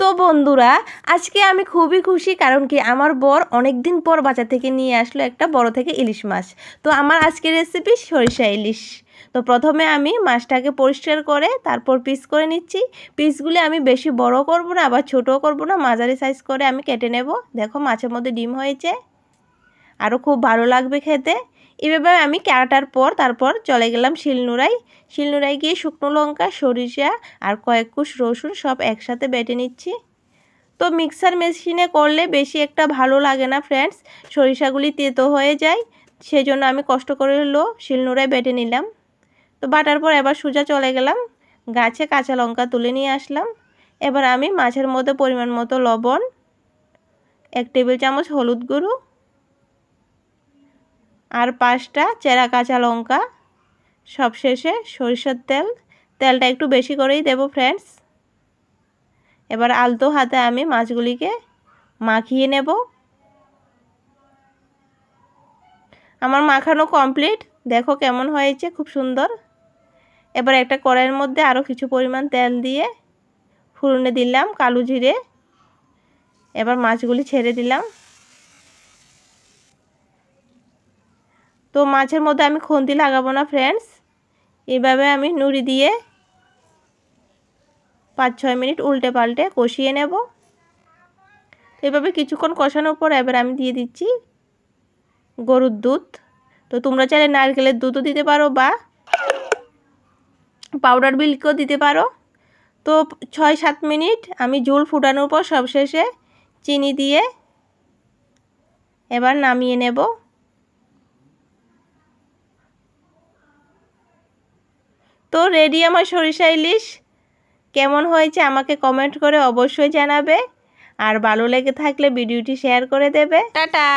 তো বন্ধুরা, আজকে আমি খুবই খুশি, কারণ কি আমার বর অনেক দিন পর বাজার থেকে নিয়ে আসলো একটা বড় থেকে ইলিশ মাছ। তো আমার আজকের রেসিপি সরিষা ইলিশ। তো প্রথমে আমি মাছটাকে পরিষ্কার করে তারপর পিস করে নিচ্ছি। পিসগুলি আমি বেশি বড় করব না, আবার ছোটও করব না, মাঝারি সাইজ করে আমি কেটে নেব। দেখো মাছের মধ্যে ডিম হয়েছে, আরও খুব ভালো লাগবে খেতে। এভাবে আমি কাটার পর তারপর চলে গেলাম শিলনোড়ায় গিয়ে শুকনো লঙ্কা, সরিষা আর কয়েক কুশ রসুন সব একসাথে বেটে নিচ্ছি। তো মিক্সার মেশিনে করলে বেশি একটা ভালো লাগে না ফ্রেন্ডস, সরিষাগুলি তেতো হয়ে যায়। সেজন্য আমি কষ্ট করে হলো শিলনোড়ায় বেটে নিলাম। তো বাটার পর এবার সোজা চলে গেলাম গাছে কাঁচা লঙ্কা তুলে নিয়ে আসলাম। এবার আমি মাছের মধ্যে পরিমাণ মতো লবণ, 1 টেবিল চামচ হলুদ গুঁড়ো আর 5টা চেরা কাঁচা লঙ্কা, সবশেষে সরিষার তেলটা একটু বেশি করেই দেব ফ্রেন্ডস। এবার আলতো হাতে আমি মাছগুলিকে মাখিয়ে নেব। আমার মাখানো কমপ্লিট, দেখো কেমন হয়েছে, খুব সুন্দর। এবার একটা কড়াইয়ের মধ্যে আরও কিছু পরিমাণ তেল দিয়ে ফোড়নে দিলাম কালো জিরে। এবার মাছগুলি ছেড়ে দিলাম। তো মাছের মধ্যে আমি খুন্তি লাগাবো না ফ্রেন্ডস, এইভাবে আমি নুড়ি দিয়ে 5-6 মিনিট উল্টে পাল্টে কষিয়ে নেব। এভাবে কিছুক্ষণ কষানোর পর এবার আমি দিয়ে দিচ্ছি গরুর দুধ। তো তোমরা চাইলে নারকেলের দুধও দিতে পারো বা পাউডার মিল্কও দিতে পারো। তো 6-7 মিনিট আমি ঝোল ফুটানোর পর সবশেষে চিনি দিয়ে এবার নামিয়ে নেব। তো রেডি আমার সরিষা ইলিশ। কেমন হয়েছে আমাকে কমেন্ট করে অবশ্যই জানাবে, আর ভালো লেগে থাকলে ভিডিওটি শেয়ার করে দেবে। টাটা।